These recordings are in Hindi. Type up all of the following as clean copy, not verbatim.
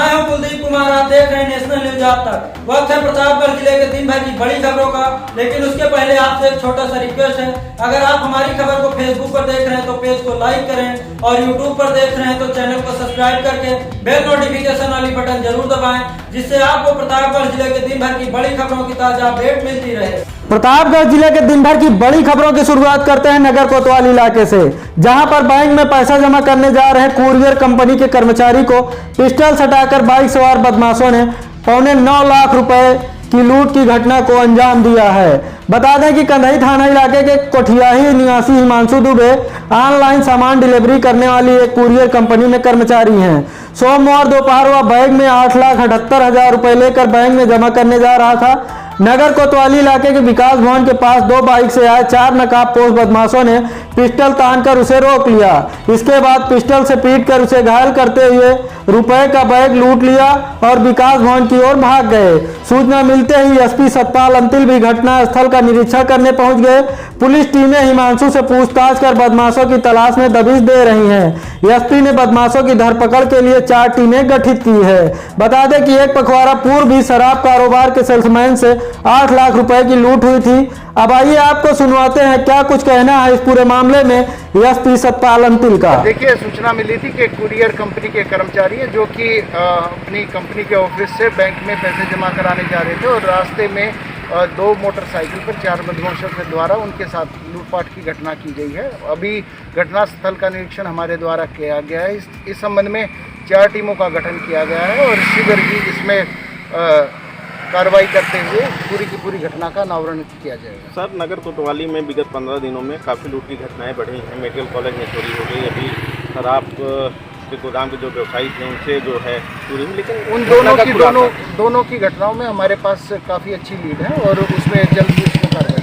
मैं हूं कुलदीप कुमार, आप देख रहे हैं नेशनल न्यूज आज तक। वक्त है प्रतापगढ़ जिले के दिन भर की बड़ी खबरों का, लेकिन उसके पहले आपसे एक छोटा सा रिक्वेस्ट है। अगर आप हमारी खबर को फेसबुक पर देख रहे हैं तो पेज को लाइक करें, और यूट्यूब पर देख रहे हैं तो चैनल को सब्सक्राइब करके बेल नोटिफिकेशन वाली बटन जरूर दबाएं, जिससे आपको प्रतापगढ़ जिले के दिन भर की बड़ी खबरों की ताजा अपडेट मिलती रहे। प्रतापगढ़ जिले के दिन भर की बड़ी खबरों की शुरुआत करते हैं नगर कोतवाल इलाके से, जहां पर बैंक में पैसा जमा करने जा रहे कुरियर कंपनी के कर्मचारी को पिस्टल सटाकर बाइक सवार बदमाशों ने 9.25 लाख रुपए की लूट की घटना को अंजाम दिया है। बता दें कि कंधई थाना इलाके के कोठियाही निवासी हिमांशु दुबे ऑनलाइन सामान डिलीवरी करने वाली एक कुरियर कंपनी में कर्मचारी हैं। सोमवार दोपहर वह बैंक में 8,78,000 रुपए लेकर बैंक में जमा करने जा रहा था। नगर कोतवाली इलाके के विकास भवन के पास 2 बाइक से आए 4 नकाबपोश बदमाशों ने पिस्टल तानकर उसे रोक लिया। इसके बाद पिस्टल से पीटकर उसे घायल करते हुए रुपए का बैग लूट लिया और विकास भवन की ओर भाग गए। सूचना मिलते ही एसपी सतपाल अंतिल भी घटना स्थल का निरीक्षण करने पहुंच गए। पुलिस टीमें हिमांशु से पूछताछ कर बदमाशों की तलाश में दबिश दे रही हैं। एसपी ने बदमाशों की धरपकड़ के लिए 4 टीमें गठित की है। बता दें कि एक पखवाड़ा पूर्व भी शराब कारोबार के सेल्समैन से 8 लाख रुपए की लूट हुई थी। अब आइए आपको सुनवाते हैं क्या कुछ कहना है इस पूरे मामले में एसपी सतपाल अंतिल का। देखिए, सूचना मिली थी कि कुरियर कंपनी के कर्मचारी है जो कि अपनी कंपनी के ऑफिस से बैंक में पैसे जमा कराने जा रहे थे, और रास्ते में 2 मोटरसाइकिल पर 4 बदमाशों के द्वारा उनके साथ लूटपाट की घटना की गई है। अभी घटना स्थल का निरीक्षण हमारे द्वारा किया गया है। इस संबंध में 4 टीमों का गठन किया गया है, और शीघ्र ही इसमें कार्रवाई करते हुए पूरी की पूरी घटना का अनावरण किया जाएगा। सर, नगर कोतवाली में विगत 15 दिनों में काफ़ी लूट की घटनाएं बढ़ी हैं। मेडिकल कॉलेज में चोरी हो गई, अभी शराब के गोदाम के जो व्यवसायी थे उनसे जो है चोरी, लेकिन उन दोनों की घटनाओं में हमारे पास काफ़ी अच्छी लीड है, और उसमें जल्द ही उसमें कार्रवाई।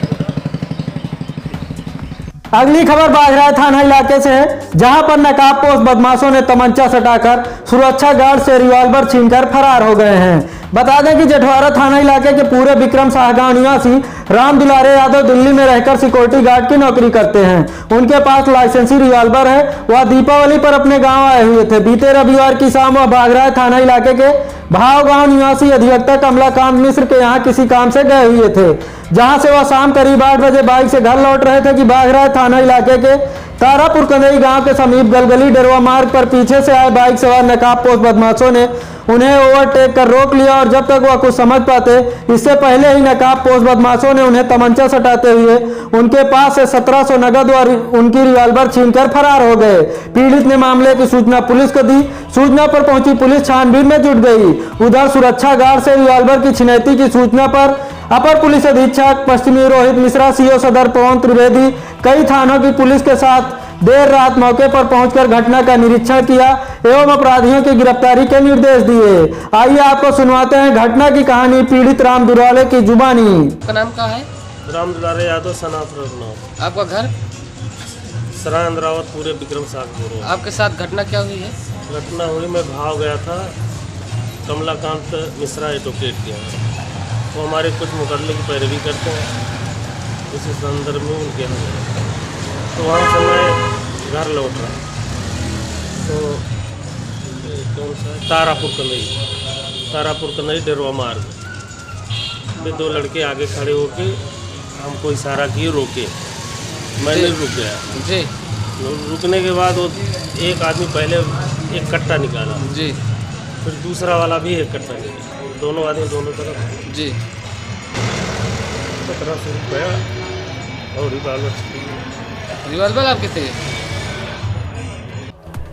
अगली खबर बाघराय थाना इलाके से है, जहां पर नकाबपोश बदमाशों ने तमंचा सटाकर सुरक्षा गार्ड से रिवॉल्वर छीनकर फरार हो गए हैं। बता दें कि जटवारा थाना इलाके के पूरे विक्रम शाह गांव निवासी राम दुलारे यादव दिल्ली में रहकर सिक्योरिटी गार्ड की नौकरी करते हैं। उनके पास लाइसेंसी रिवॉल्वर है। वह दीपावली पर अपने गांव आए हुए थे। बीते रविवार की शाम वह बाघराय थाना इलाके के भाव गांव निवासी अधिवक्ता कमलाकांत मिश्र के यहाँ किसी काम से गए हुए थे, जहां से वह शाम करीब 8 बजे बाइक से घर लौट रहे थे कि बाघराय थाना इलाके के तारापुर कंदई गांव के समीप गलगली डेरवा मार्ग पर पीछे से आए बाइक सवार नकाबपोश बदमाशों ने उन्हें ओवरटेक कर रोक लिया, और जब तक वह कुछ समझ पाते इससे पहले ही नकाबपोश बदमाशों ने उन्हें तमंचा सटाते हुए उनके पास से 1700 नगद और उनकी रिवॉल्वर छीनकर फरार हो गए। पीड़ित ने मामले की सूचना पुलिस को दी। सूचना पर पहुंची पुलिस छानबीन में जुट गई। उधर सुरक्षा गार्ड से रिवॉल्वर की छिनैती की सूचना पर अपर पुलिस अधीक्षक पश्चिमी रोहित मिश्रा, सीओ सदर पवन त्रिवेदी, कई थानों की पुलिस के साथ देर रात मौके पर पहुंचकर घटना का निरीक्षण किया एवं अपराधियों की गिरफ्तारी के निर्देश दिए। आइए आपको सुनवाते हैं घटना की कहानी पीड़ित राम दुलारे की जुबानी। आपका नाम क्या है? राम दुलारे यादव सनात रघुनाथ। आपका घर? सराय इंद्रावत पूरे विक्रम सागर। आपके साथ घटना क्या हुई है? घटना हुई, मैं भाव गया था, कमलाकांत मिश्रा एडवोकेट के यहाँ, वो हमारे कुछ मुकदमे की पैरवी करते हैं। उसी संदर्भ में उनके यहाँ तो वहाँ से मैं घर लौट रहा, तो कौन सा तारापुर कंदई डेरवा मार्ग में 2 लड़के आगे खड़े होके हमको इशारा किए, रोके। मैंने रुक गया जी। रुकने के बाद वो एक आदमी पहले एक कट्टा निकाला जी, फिर दूसरा वाला भी एक कट्टा निकाला, दोनों आदमी दोनों तरफ जी। 1700 रुपया और रिवॉल्वर आपके थे।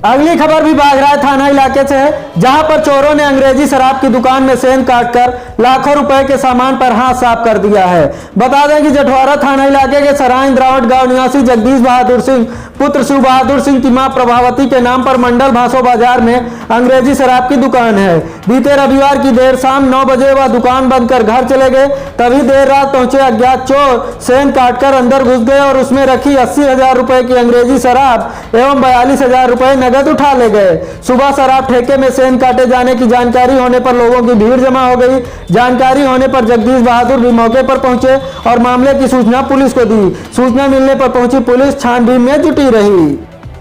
अगली खबर भी बाघराय थाना इलाके से है, जहां पर चोरों ने अंग्रेजी शराब की दुकान में सेंध काटकर लाखों रुपए के सामान पर हाथ साफ कर दिया है। बता दें कि जटवारा थाना इलाके के सराय इंद्रावट गांव निवासी जगदीश बहादुर सिंह पुत्र शिव बहादुर सिंह की मां प्रभावती के नाम पर मंडल भासो बाजार में अंग्रेजी शराब की दुकान है। बीते रविवार की देर शाम 9 बजे वह दुकान बंद कर घर चले गए। तभी देर रात पहुंचे अज्ञात चोर सेंध काटकर अंदर घुस गए और उसमें रखी 80,000 रुपए की अंग्रेजी शराब एवं 42,000 रुपए नगद उठा ले गए। सुबह शराब ठेके में सेंध काटे जाने की जानकारी होने पर लोगों की भीड़ जमा हो गई। जानकारी होने पर जगदीश बहादुर भी मौके पर पहुंचे और मामले की सूचना पुलिस को दी। सूचना मिलने पर पहुंची पुलिस छानबीन में जुटी रही।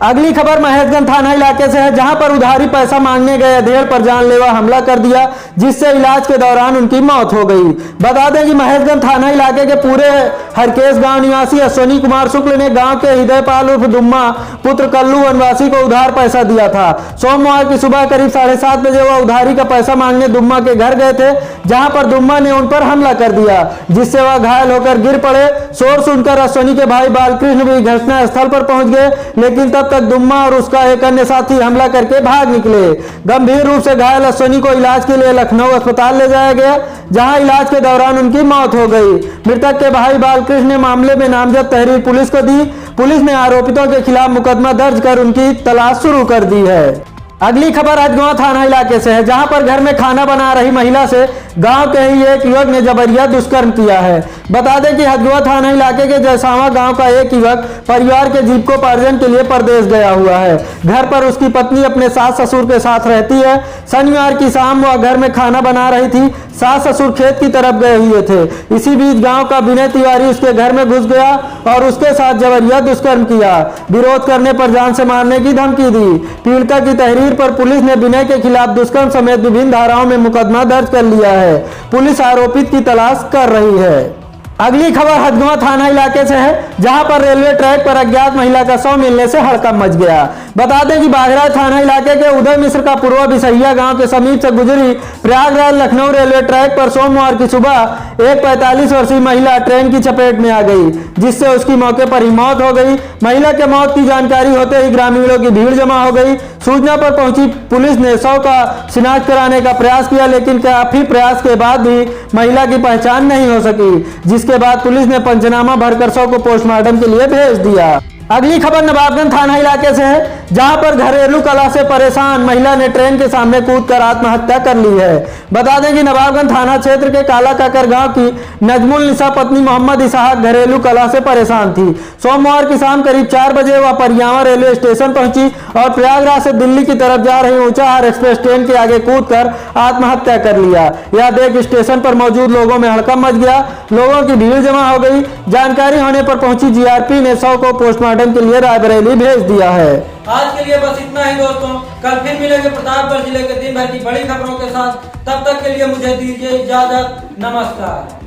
अगली खबर महेशगंज थाना इलाके से है, जहां पर उधारी पैसा मांगने गए अधेड़ पर जानलेवा हमला कर दिया, जिससे इलाज के दौरान उनकी मौत हो गई। बता दें कि महेशगंज थाना इलाके के पूरे हरकेश गांव निवासी अश्विनी कुमार शुक्ल ने गांव के हृदयपाल उर्फ दुम्मा पुत्र कल्लू वनवासी को उधार पैसा दिया था। सोमवार की सुबह करीब 7:30 बजे वह उधारी का पैसा मांगने दुम्मा के घर गए थे, जहां पर दुम्मा ने उन पर हमला कर दिया, जिससे वह घायल होकर गिर पड़े। शोर सुनकर अश्विनी के भाई बालकृष्ण भी घटना स्थल पर पहुंच गए, लेकिन तब तक दुम्मा और उसका एक अन्य साथी हमला करके भाग निकले। गंभीर रूप से घायल अश्विनी को इलाज के लिए लखनऊ अस्पताल ले जाया गया, जहां इलाज के दौरान उनकी मौत हो गई। मृतक के भाई बालकृष्ण ने मामले में नामजद तहरीर पुलिस को दी। पुलिस ने आरोपितों के खिलाफ मुकदमा दर्ज कर उनकी तलाश शुरू कर दी है। अगली खबर हजगवां थाना इलाके से है, जहां पर घर में खाना बना रही महिला से गांव के ही एक युवक ने जबरिया दुष्कर्म किया है। बता दें कि हजगवां थाना इलाके के जयसावा गांव का एक युवक परिवार के जीविकोपार्जन के लिए परदेश गया हुआ है। घर पर उसकी पत्नी अपने सास ससुर के साथ रहती है। शनिवार की शाम वह घर में खाना बना रही थी। सास ससुर खेत की तरफ गए हुए थे। इसी बीच गांव का विनय तिवारी उसके घर में घुस गया और उसके साथ जबरिया दुष्कर्म किया। विरोध करने पर जान से मारने की धमकी दी। पीड़िता की तहरीर पर पुलिस ने विनय के खिलाफ दुष्कर्म समेत विभिन्न धाराओं में मुकदमा दर्ज कर लिया है। पुलिस आरोपित की तलाश कर रही है। अगली खबर हजगवां थाना इलाके से है, जहां पर रेलवे ट्रैक पर अज्ञात महिला का शव मिलने से हड़कंप मच गया। बता दें कि बाघराज थाना इलाके के उदय मिश्र का पूर्व बिसैया गांव के समीप से गुजरी प्रयागराज लखनऊ रेलवे ट्रैक पर सोमवार की सुबह एक 45 वर्षीय महिला ट्रेन की चपेट में आ गई, जिससे उसकी मौके पर ही मौत हो गई। महिला के मौत की जानकारी होते ही ग्रामीणों की भीड़ जमा हो गई। सूचना पर पहुंची पुलिस ने शव का शिनाख्त कराने का प्रयास किया, लेकिन काफी प्रयास के बाद भी महिला की पहचान नहीं हो सकी, जिसके बाद पुलिस ने पंचनामा भरकर शव को पोस्टमार्टम के लिए भेज दिया। अगली खबर नवाबगंज थाना इलाके से है, जहां पर घरेलू कलह से परेशान महिला ने ट्रेन के सामने कूदकर आत्महत्या कर ली है। बता दें कि नवाबगंज थाना क्षेत्र के काला काकर गांव की नजमुल निसा पत्नी मोहम्मद इसहाक घरेलू कलह से परेशान थी। सोमवार की शाम करीब 4 बजे वह परियावा रेलवे स्टेशन पहुंची और प्रयागराज से दिल्ली की तरफ जा रही ऊंचाहार एक्सप्रेस ट्रेन के आगे कूदकर आत्महत्या कर लिया। यह देख स्टेशन पर मौजूद लोगों में हड़कंप मच गया। लोगों की भीड़ जमा हो गई। जानकारी होने पर पहुंची जीआरपी ने शव को पोस्टमार्टम के लिए रायबरेली भेज दिया है। आज के लिए बस इतना ही दोस्तों। कल फिर मिलेंगे प्रतापगढ़ जिले के दिन भर की बड़ी खबरों के साथ। तब तक के लिए मुझे दीजिए इजाजत। नमस्कार।